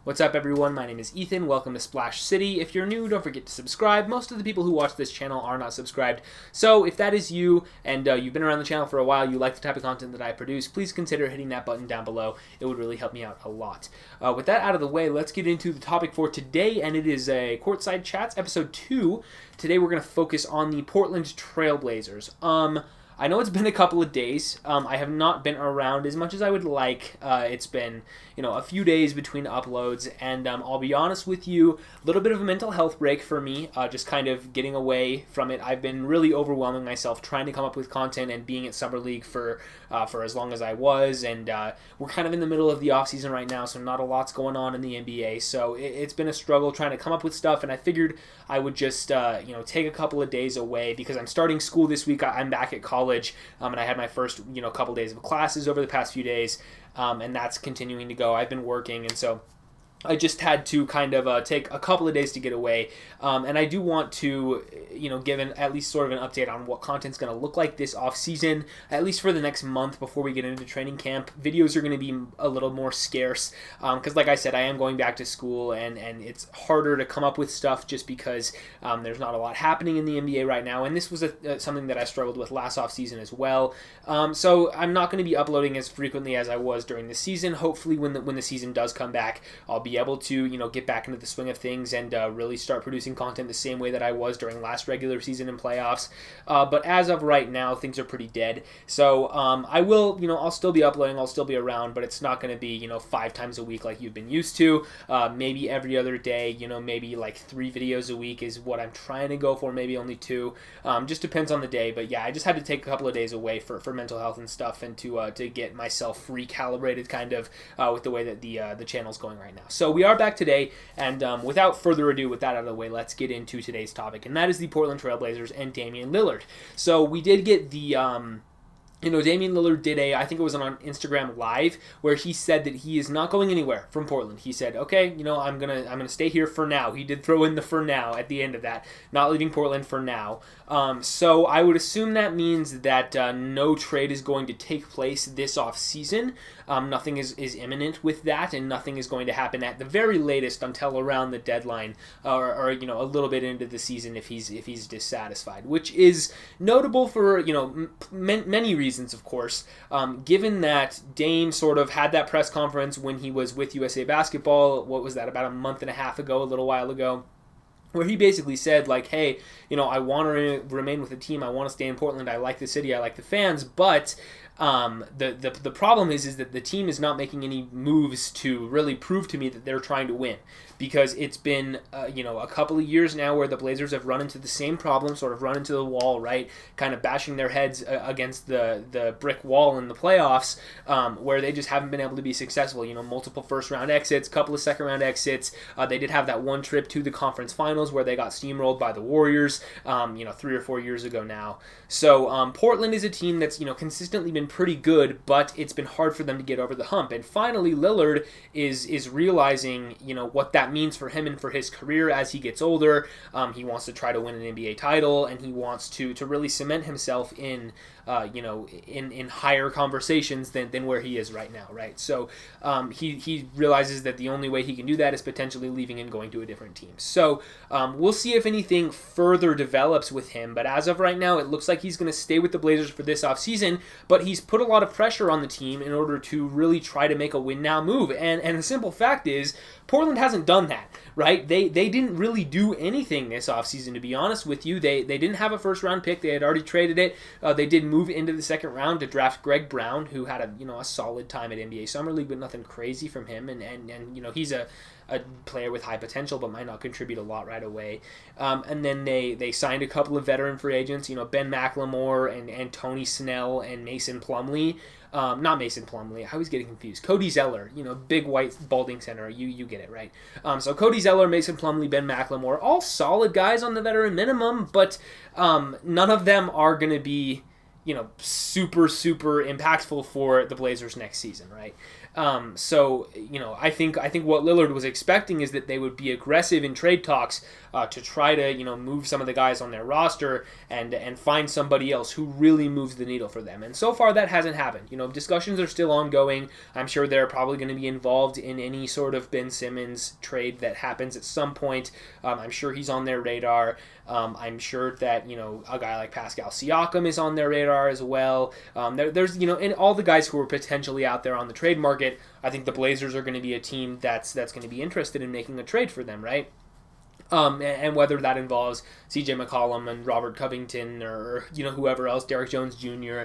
What's up, everyone? My name is Ethan. Welcome to Splash City. If you're new, don't forget to subscribe. Most of the people who watch this channel are not subscribed. So if that is you and you've been around the channel for a while, you like the type of content that I produce, please consider hitting that button down below. It would really help me out a lot. With that out of the way, let's get into the topic for today, and it is a Courtside Chats, episode 2. Today we're going to focus on the Portland Trail Blazers. I know it's been a couple of days. I have not been around as much as I would like. It's been, a few days between uploads, and I'll be honest with you, a little bit of a mental health break for me, just kind of getting away from it. I've been really overwhelming myself trying to come up with content and being at Summer League for as long as I was, and we're kind of in the middle of the offseason right now, so not a lot's going on in the NBA, so it's been a struggle trying to come up with stuff, and I figured I would just, take a couple of days away because I'm starting school this week. I'm back at college, and I had my first, couple days of classes over the past few days, and that's continuing to go. I've been working, and so I just had to kind of take a couple of days to get away, and I do want to, give at least sort of an update on what content's going to look like this off-season, at least for the next month before we get into training camp. Videos are going to be a little more scarce, because like I said, I am going back to school, and it's harder to come up with stuff just because there's not a lot happening in the NBA right now, and this was something that I struggled with last off-season as well. So I'm not going to be uploading as frequently as I was during the season. Hopefully when the season does come back, I'll be able to, get back into the swing of things and really start producing content the same way that I was during last regular season and playoffs. But as of right now, things are pretty dead. So I will, I'll still be uploading, I'll still be around, but it's not going to be, 5 times a week like you've been used to. Maybe every other day, maybe like 3 videos a week is what I'm trying to go for, maybe only 2. Just depends on the day. But yeah, I just had to take a couple of days away for mental health and stuff, and to get myself recalibrated kind of with the way that the channel's going right now. So we are back today, and without further ado, with that out of the way, let's get into today's topic, and that is the Portland Trail Blazers and Damian Lillard. So we did get the Damian Lillard did I think it was on Instagram Live, where he said that he is not going anywhere from Portland. He said, okay, I'm gonna stay here for now. He did throw in the "for now" at the end of that, not leaving Portland for now. So I would assume that means that no trade is going to take place this off season. Nothing is imminent with that, and nothing is going to happen at the very latest until around the deadline, or a little bit into the season if he's dissatisfied, which is notable for many reasons, of course. Given that Dame sort of had that press conference when he was with USA Basketball, what was that, about a month and a half ago, a little while ago, where he basically said, like, hey, I want to remain with the team, I want to stay in Portland, I like the city, I like the fans, but the problem is that the team is not making any moves to really prove to me that they're trying to win, because it's been a couple of years now where the Blazers have run into the same problem, sort of run into the wall, right, kind of bashing their heads against the brick wall in the playoffs, where they just haven't been able to be successful. Multiple first round exits, couple of second round exits. They did have that one trip to the conference finals where they got steamrolled by the Warriors 3 or 4 years ago now. So Portland is a team that's consistently been pretty good, but it's been hard for them to get over the hump. And finally, Lillard is realizing what that means for him and for his career as he gets older. He wants to try to win an NBA title, and he wants to really cement himself in higher conversations than where he is right now, right? So he realizes that the only way he can do that is potentially leaving and going to a different team. So we'll see if anything further develops with him, but as of right now, it looks like he's going to stay with the Blazers for this offseason, but he's put a lot of pressure on the team in order to really try to make a win-now move, and the simple fact is, Portland hasn't done that, right? They didn't really do anything this offseason, to be honest with you. They didn't have a first-round pick. They had already traded it. They did move into the second round to draft Greg Brown, who had a solid time at NBA Summer League, but nothing crazy from him. And he's a player with high potential, but might not contribute a lot right away. And then they signed a couple of veteran free agents, Ben McLemore and Tony Snell and Mason Plumlee. Not Mason Plumlee. I was getting confused. Cody Zeller, big white balding center. You get it, right? So Cody Zeller, Mason Plumlee, Ben McLemore, all solid guys on the veteran minimum, but none of them are going to be super impactful for the Blazers next season, right? So I think what Lillard was expecting is that they would be aggressive in trade talks to try to move some of the guys on their roster and find somebody else who really moves the needle for them. And so far that hasn't happened. Discussions are still ongoing. I'm sure they're probably going to be involved in any sort of Ben Simmons trade that happens at some point. I'm sure he's on their radar. I'm sure that a guy like Pascal Siakam is on their radar as well. There's and all the guys who are potentially out there on the trade market. I think the Blazers are going to be a team that's going to be interested in making a trade for them, right? And whether that involves C.J. McCollum and Robert Covington or whoever else, Derrick Jones Jr.,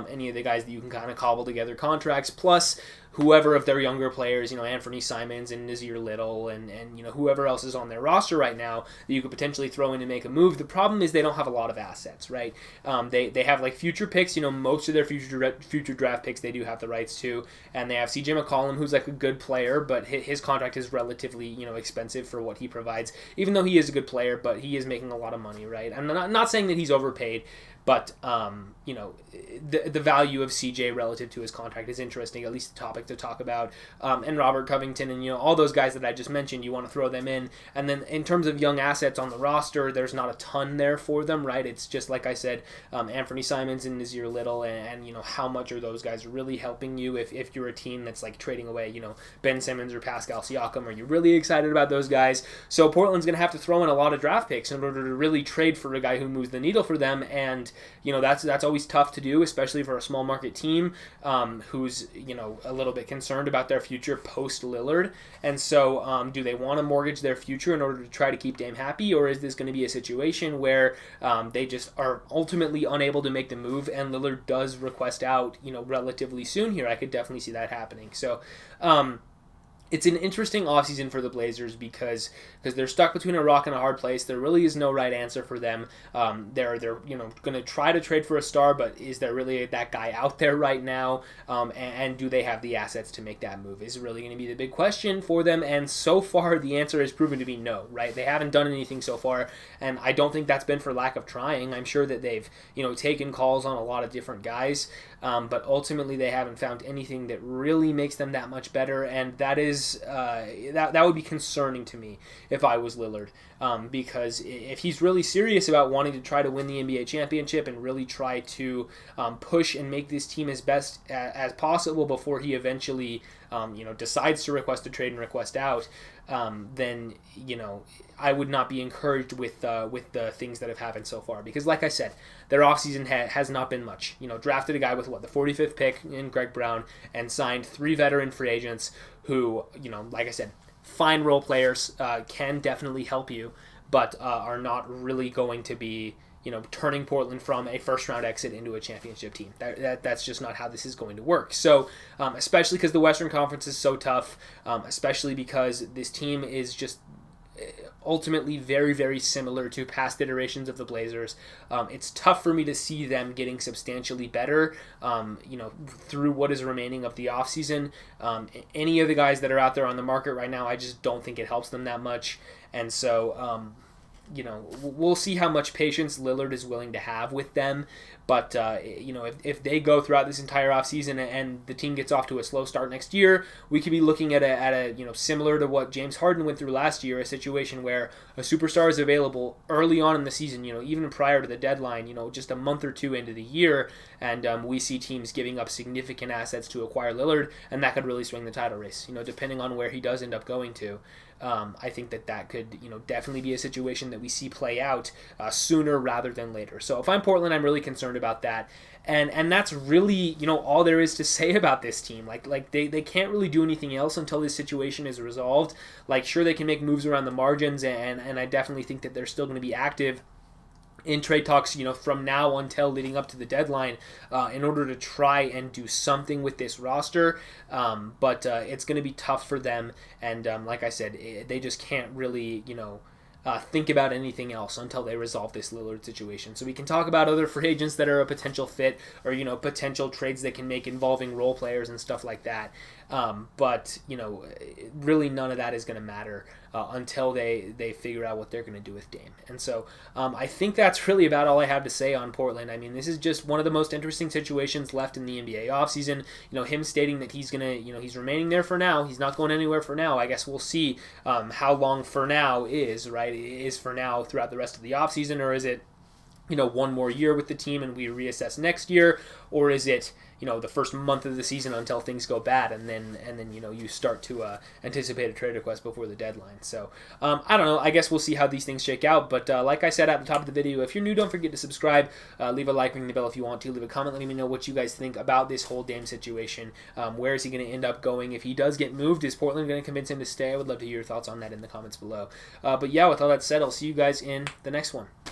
any of the guys that you can kind of cobble together contracts, plus whoever of their younger players, Anthony Simons and Nazir Little and whoever else is on their roster right now that you could potentially throw in to make a move. The problem is they don't have a lot of assets, right? They have like future picks, most of their future draft picks they do have the rights to, and they have C.J. McCollum, who's like a good player, but his contract is relatively expensive for what he provides, even though he is a good player, but he is making a lot of money, right? I'm not saying that he's overpaid, but the value of CJ relative to his contract is interesting, at least a topic to talk about. And Robert Covington and all those guys that I just mentioned, you want to throw them in. And then in terms of young assets on the roster, there's not a ton there for them, right? It's just like I said, Anthony Simons and Nazir Little, and how much are those guys really helping you if you're a team that's like trading away Ben Simmons or Pascal Siakam? Are you really excited about those guys? So Portland's going to have to throw in a lot of draft picks in order to really trade for a guy who moves the needle for them, and that's always tough to do, especially for a small market team who's a little bit concerned about their future post Lillard. And so do they want to mortgage their future in order to try to keep Dame happy, or is this going to be a situation where they just are ultimately unable to make the move and Lillard does request out relatively soon here? I could definitely see that happening. So it's an interesting offseason for the Blazers because they're stuck between a rock and a hard place. There really is no right answer for them. They're going to try to trade for a star, but is there really that guy out there right now? And do they have the assets to make that move? Is really going to be the big question for them. And so far, the answer has proven to be no. Right? They haven't done anything so far, and I don't think that's been for lack of trying. I'm sure that they've taken calls on a lot of different guys, but ultimately they haven't found anything that really makes them that much better, and that is that would be concerning to me if I was Lillard, because if he's really serious about wanting to try to win the NBA championship and really try to push and make this team as best as possible before he eventually decides to request a trade and request out, then I would not be encouraged with the things that have happened so far, because like I said, their offseason has not been much. Drafted a guy with the 45th pick in Greg Brown and signed 3 veteran free agents who, like I said, fine role players, can definitely help you, but are not really going to be turning Portland from a first-round exit into a championship team. That's just not how this is going to work. So, especially because the Western Conference is so tough, especially because this team is just ultimately very, very similar to past iterations of the Blazers. It's tough for me to see them getting substantially better, through what is remaining of the offseason. Any of the guys that are out there on the market right now, I just don't think it helps them that much. And so, we'll see how much patience Lillard is willing to have with them. But, if they go throughout this entire offseason and the team gets off to a slow start next year, we could be looking at a similar to what James Harden went through last year, a situation where a superstar is available early on in the season, even prior to the deadline, just a month or two into the year, and we see teams giving up significant assets to acquire Lillard, and that could really swing the title race, depending on where he does end up going to. I think that could, definitely be a situation that we see play out sooner rather than later. So if I'm Portland, I'm really concerned about that. And that's really, all there is to say about this team. Like they can't really do anything else until this situation is resolved. Sure, they can make moves around the margins, and I definitely think that they're still going to be active in trade talks, from now until leading up to the deadline, in order to try and do something with this roster. But it's going to be tough for them. And like I said, they just can't really, think about anything else until they resolve this Lillard situation. So we can talk about other free agents that are a potential fit, or potential trades they can make involving role players and stuff like that. But, really none of that is going to matter until they figure out what they're going to do with Dame. And so I think that's really about all I have to say on Portland. I mean, this is just one of the most interesting situations left in the NBA offseason. Him stating that he's going to, he's remaining there for now. He's not going anywhere for now. I guess we'll see how long for now is, right? Is for now throughout the rest of the offseason, or is it, one more year with the team and we reassess next year, or is it, the first month of the season until things go bad, and then you start to anticipate a trade request before the deadline. So I don't know. I guess we'll see how these things shake out. But like I said at the top of the video, if you're new, don't forget to subscribe. Leave a like, ring the bell if you want to. Leave a comment letting me know what you guys think about this whole Dame situation. Where is he going to end up going? If he does get moved, is Portland going to convince him to stay? I would love to hear your thoughts on that in the comments below. But yeah, with all that said, I'll see you guys in the next one.